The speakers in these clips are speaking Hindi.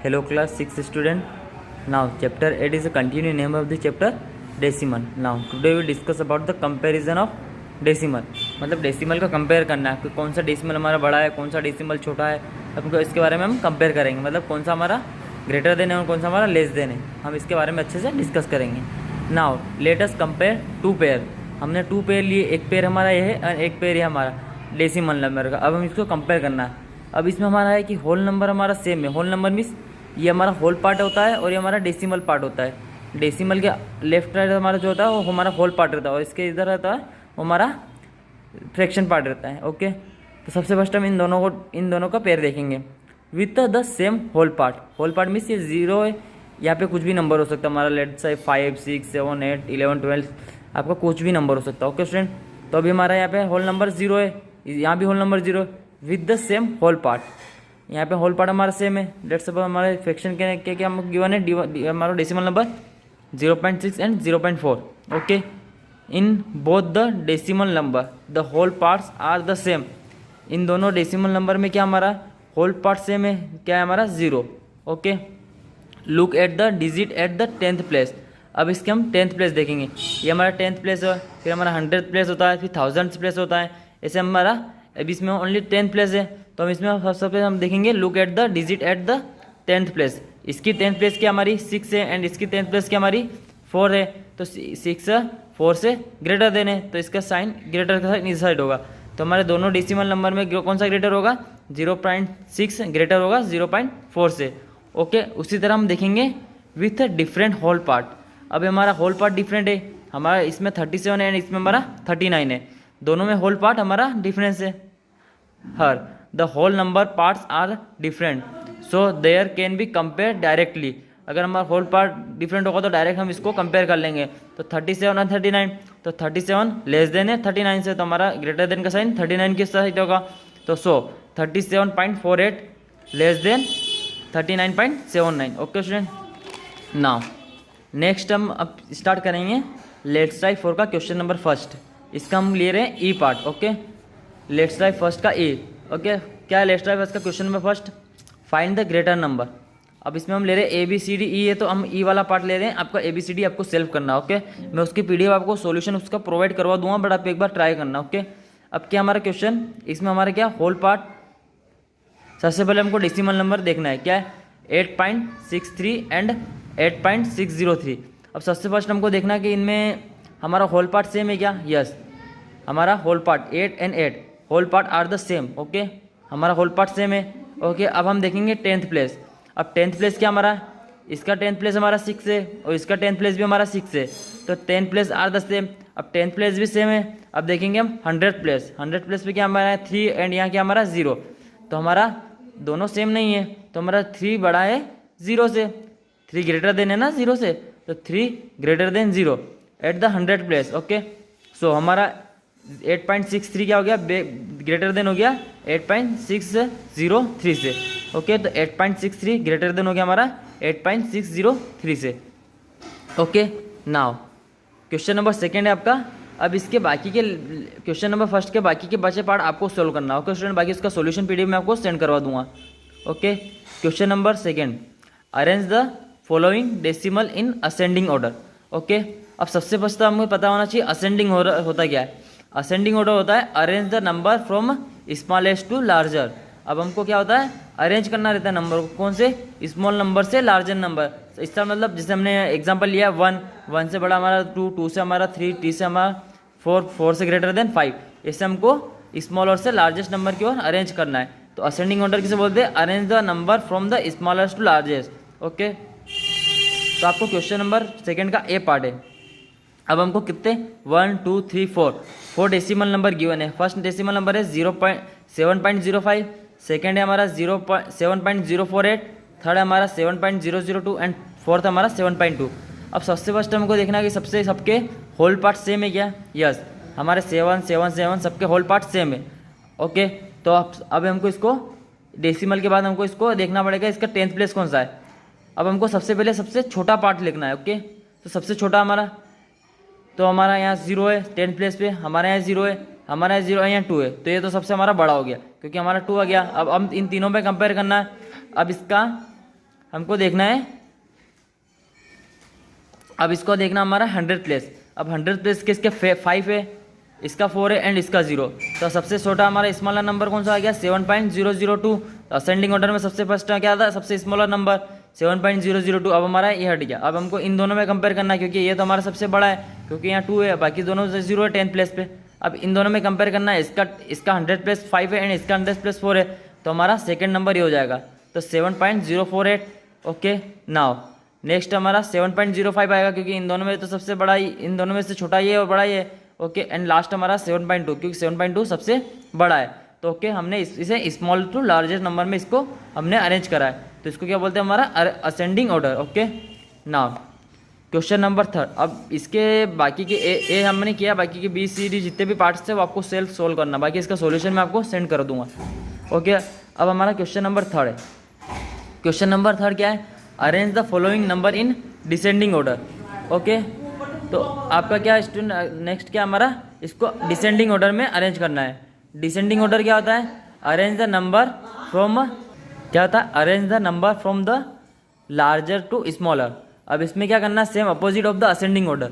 Hello class 6 student. Now chapter 8 is a continuing name of the chapter decimal. Now today we discuss about the comparison of decimal. मतलब डेसिमल का कंपेयर करना है कि कौन सा डेसिमल हमारा बड़ा है, कौन सा डेसिमल छोटा है, हमको इसके बारे में हम कंपेयर करेंगे. मतलब कौन सा हमारा ग्रेटर देन है और कौन सा हमारा लेस देन है, हम इसके बारे में अच्छे से डिस्कस करेंगे. Now let us compare two pair. हमने टू पेयर लिए, एक पेयर हमारा ये है और एक पेयर ये हमारा डेसिमल नंबर का. अब हम इसको कंपेयर करना है. अब इसमें हमारा है कि होल नंबर हमारा सेम है. होल नंबर मीन्स ये हमारा होल पार्ट होता है और ये हमारा डेसिमल पार्ट होता है. डेसिमल के लेफ्ट राइट हमारा जो होता है वो हमारा होल पार्ट रहता है और इसके इधर रहता है वो हमारा फ्रैक्शन पार्ट रहता है. ओके, तो सबसे फर्स्ट हम इन दोनों का पेयर देखेंगे with the same whole part. Whole part means ये जीरो है, यहाँ पे कुछ भी नंबर हो सकता है हमारा. लेट से 5, 6, 7, 8, 11, 12 आपका कुछ भी नंबर हो सकता है. ओके स्टूडेंट, तो अभी हमारा यहाँ पे होल नंबर जीरो है, यहाँ भी whole number zero with the same whole part. यहाँ पे होल पार्ट हमारा सेम है. लेट्स सपोज हमारे फ्रैक्शन के क्या हम गिवन है हमारा decimal number 0.6 and 0.4. Okay, in both the decimal number the whole parts are the same. इन दोनों डेसिमल नंबर में क्या हमारा होल पार्ट सेम है, क्या है हमारा zero. Okay, look at the digit at the 10th place. अब इसके हम 10th प्लेस देखेंगे. ये हमारा 10th प्लेस है, फिर हमारा 100th प्लेस होता है, फिर 1000th प्लेस होता है. ऐसे हमारा अभी इसमें ओनली 10th प्लेस है, तो हम इसमें सबसे पहले हम देखेंगे look at the digit at the 10th place. इसकी 10th प्लेस क्या हमारी 6 है एंड इसकी 10th प्लेस क्या हमारी 4 है. तो 6 4 से ग्रेटर देन है, तो इसका साइन ग्रेटर का साइन इस साइड होगा. तो हमारे दोनों डेसिमल नंबर में कौन सा ग्रेटर होगा, 0.6 ग्रेटर होगा 0.4 से. ओके, उसी तरह हम देखेंगे विथ डिफरेंट होल पार्ट. अब हमारा होल पार्ट डिफरेंट है, हमारा इसमें 37 है एंड इसमें हमारा 39 है. दोनों में होल पार्ट हमारा डिफरेंस है. Here the whole number parts are different so there can be compare directly. अगर हमारा होल पार्ट डिफरेंट होगा तो डायरेक्ट हम इसको कंपेयर कर लेंगे. तो 37 और 39, तो 37 लेस देन है 39 से, तो हमारा ग्रेटर देन का साइन 39 के साइड होगा. तो 37.48 less than 39.79. Okay student, now next हम अब स्टार्ट करेंगे लेट्स ट्राई 4 का क्वेश्चन नंबर फर्स्ट. इसका हम ले रहे हैं E part. Okay, let's try first का ए. ओके, क्या है लेट्स ट्राई फर्स्ट का question number first, find the greater number. अब इसमें हम ले रहे हैं ABCD E है, तो हम ई वाला पार्ट ले रहे हैं. आपका ABCD आपको सेल्व करना. ओके, मैं उसकी PDF आपको सॉल्यूशन उसका प्रोवाइड करवा दूंगा, बट आप एक बार ट्राई करना. ओके, अब क्या हमारा क्वेश्चन, इसमें हमारा क्या होल पार्ट. सबसे पहले हमको डेसिमल नंबर देखना है, क्या है 8.63 एंड 8.603. अब सबसे फर्स्ट हमको देखना है कि इनमें हमारा होल पार्ट सेम है क्या. यस, हमारा whole part 8 and 8 whole part are the same. Okay, हमारा होल पार्ट सेम है. ओके, अब हम देखेंगे 10th प्लेस. अब 10th प्लेस क्या हमारा, इसका 10th प्लेस हमारा 6 है और इसका 10th प्लेस भी हमारा 6 है, तो 10th place are the same. अब 10th प्लेस भी सेम है. अब देखेंगे हम 100th प्लेस. 100th प्लेस पे क्या हमारा है 3 एंड यहाँ क्या हमारा 0. तो हमारा दोनों सेम नहीं है, तो हमारा 3 बड़ा है 0 से, 3 ग्रेटर देन है ना 0 से, तो 3 greater than 0 at the 100th place. Okay, so हमारा 8.63 क्या हो गया, ग्रेटर देन हो गया 8.603 से. ओके, तो 8.63 ग्रेटर देन हो गया हमारा 8.603 से. Okay, now question number second है आपका. अब इसके बाकी के क्वेश्चन नंबर फर्स्ट के बाकी के बचे पार्ट आपको सोल्व करना. ओके स्टूडेंट, बाकी इसका सॉल्यूशन PDF में आपको सेंड करवा दूंगा. Okay, question number second, arrange the following decimal in ascending order. Okay, अब सबसे फर्स्ट हमें पता होना चाहिए असेंडिंग होता क्या है. असेंडिंग ऑर्डर होता है arrange the number from smallest to larger. अब हमको क्या होता है अरेंज करना रहता है नंबर को, कौन से, स्मॉल नंबर से लार्जर नंबर. इसका मतलब जैसे हमने एग्जांपल लिया 1 से बड़ा हमारा 2 से हमारा 3, 3 से हमारा 4 से ग्रेटर देन 5. इससे हमको स्मॉल और से लार्जेस्ट नंबर की ओर अरेंज करना है. तो असेंडिंग ऑर्डर किसे बोलते हैं, arrange the number from the smallest to largest. Okay, तो आपको क्वेश्चन नंबर सेकेंड का ए पार्ट है. अब हमको कितने 1 2 3 4 डेसिमल नंबर गिवन है. फर्स्ट डेसिमल नंबर है 7.05, सेकेंड है हमारा 7.048, थर्ड है हमारा 7.002 एंड फोर्थ हमारा 7.2. अब सबसे फर्स्ट हमको देखना है कि सबके होल पार्ट सेम है क्या. यस, हमारे 7 7 7 सबके होल पार्ट सेम है. ओके, तो अब हमको इसको डेसिमल के बाद हमको इसको देखना पड़ेगा इसका 10th प्लेस कौन सा है. अब हमको सबसे पहले सबसे छोटा पार्ट लिखना है. ओके, तो सबसे छोटा हमारा, तो हमारा यहाँ 0 है 10th प्लेस पे, हमारे यहाँ 0 है, हमारा यहाँ 0 है, यहाँ 2 है, तो ये तो सबसे हमारा बड़ा हो गया क्योंकि हमारा 2 आ गया. अब हम इन तीनों पे कंपेयर करना है. अब इसका हमको देखना है, अब इसको देखना हमारा 100 प्लेस। अब 100 प्लेस किसके 5 है, इसका 4 है एंड इसका 0। तो सबसे छोटा हमारा स्मॉलर नंबर कौन सा आ गया 7.002। तो असेंडिंग ऑर्डर में सबसे फर्स्ट क्या था, सबसे स्मॉलर नंबर 7.002। अब हमारा ये हट गया। अब हमको इन दोनों में कंपेयर करना है, क्योंकि ये तो हमारा सबसे बड़ा है, क्योंकि यहाँ 2 है, बाकी दोनों से 0 है 10 प्लेस पे। अब इन दोनों में कंपेयर करना है, इसका 100 प्लस 5 है एंड इसका 100 प्लस 4 है, तो हमारा सेकेंड नंबर ये हो जाएगा, तो 7.048। ओके, नाउ नेक्स्ट हमारा 7.05 आएगा, क्योंकि इन दोनों में तो सबसे बड़ा ही, इन दोनों में से छोटा ये और बड़ा ये। ओके, एंड लास्ट हमारा 7.2, क्योंकि 7.2 सबसे बड़ा है। तो ओके, हमने इसे स्मॉल टू लार्जेस्ट नंबर में इसको हमने अरेंज करा है, तो इसको क्या बोलते हैं, हमारा ascending order. Okay, now question number 3। अब इसके बाकी के ए हमने किया, बाकी के बी सी डी जितने भी पार्ट्स थे वो आपको सेल्फ सोल्व करना, बाकी इसका सॉल्यूशन मैं आपको सेंड कर दूंगा। ओके, अब हमारा क्वेश्चन नंबर 3 है। क्वेश्चन नंबर 3 क्या है, arrange the following number in descending order. Okay, तो आपका क्या स्टूडेंट नेक्स्ट क्या हमारा, इसको डिसेंडिंग ऑर्डर में अरेंज करना है। डिसेंडिंग ऑर्डर क्या होता है, अरेंज द नंबर फ्रॉम, क्या होता है, arrange the number from the larger to smaller. अब इसमें क्या करना है, same opposite of the ascending order.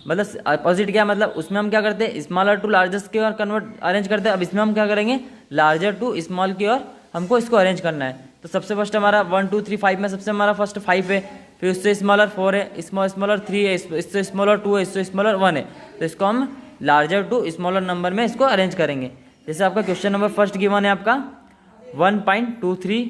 मतलब अपोजिट क्या मतलब, उसमें हम क्या करते हैं, स्मॉलर टू लार्जेस्ट की ओर कन्वर्ट अरेंज करते हैं। अब इसमें हम क्या करेंगे, लार्जर टू स्मॉल की ओर हमको इसको अरेंज करना है। तो सबसे फर्स्ट हमारा 1 2 3 5 में सबसे हमारा फर्स्ट 5 है, फिर उससे स्मॉलर 4 है, स्मॉलर 3 है, इससे स्मॉलर 2 है, इससे स्मॉलर 1 है। तो इसको हम लार्जर टू स्मॉलर नंबर में इसको अरेंज करेंगे। जैसे आपका क्वेश्चन नंबर फर्स्ट गिवन है आपका 1.23,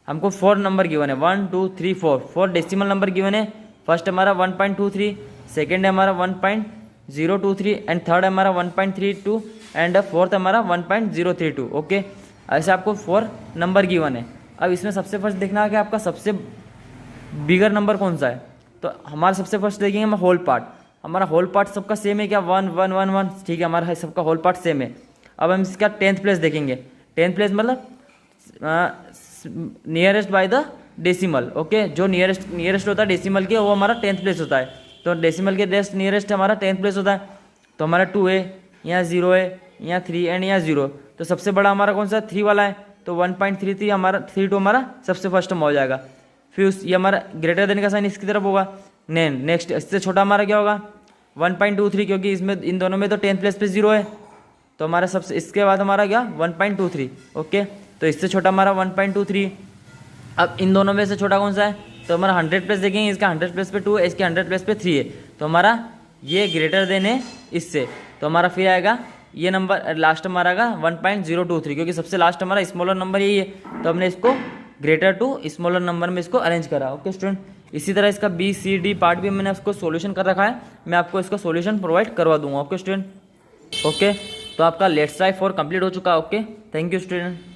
हमको 4 नंबर गिवन है 1 2 3 4 डेसिमल नंबर गिवन है। फर्स्ट हमारा 1.23, सेकेंड है हमारा 1.023 एंड थर्ड हमारा 1.32 एंड फोर्थ हमारा 1.032। ओके, ऐसे आपको 4 नंबर गिवन है। अब इसमें सबसे फर्स्ट देखना है कि आपका सबसे बिगर नंबर कौन सा है। तो हमारा सबसे फर्स्ट देखेंगे हम होल पार्ट, हमारा होल पार्ट सबका सेम है क्या, 1 1 1 1, ठीक है, हमारा सबका होल पार्ट सेम है। अब हम इसका 10th प्लेस देखेंगे, 10th प्लेस मतलब nearest by the decimal. Okay, जो नियरेस्ट होता है डेसिमल के वो हमारा 10th प्लेस होता है। तो डेसिमल के नियरेस्ट हमारा 10th प्लेस होता है। तो हमारा 2 है, यहाँ 0 है, यहाँ 3 एंड यहाँ 0। तो सबसे बड़ा हमारा कौन सा 3 वाला है, तो 1.33 हमारा 32 हमारा सबसे फर्स्ट में हो जाएगा। फिर ये हमारा ग्रेटर देन का साइन इसकी तरफ होगा। नेक्स्ट इससे छोटा हमारा क्या होगा 1.23, क्योंकि इसमें इन दोनों में तो 10th प्लेस पे 0 है। तो हमारा सबसे इसके बाद हमारा क्या 1.23। ओके, तो इससे छोटा हमारा 1.23। अब इन दोनों में से छोटा कौन सा है, तो हमारा 100 प्लस देखेंगे, इसका 100 प्लस पे 2 है, इसके 100 प्लस पे 3 है। तो हमारा ये ग्रेटर देन है इससे, तो हमारा फिर आएगा ये नंबर लास्ट हमारा आएगा 1.023, क्योंकि सबसे लास्ट हमारा स्मॉलर नंबर यही है। तो हमने इसको ग्रेटर टू स्मॉलर नंबर में इसको अरेंज करा। ओके स्टूडेंट, इसी तरह इसका बी सी डी पार्ट भी मैंने उसको सॉल्यूशन कर रखा है, मैं आपको इसका सॉल्यूशन प्रोवाइड करवा दूंगा। ओके स्टूडेंट, ओके, तो आपका लेट्स ट्राई 4 कंप्लीट हो चुका है। Okay, thank you student.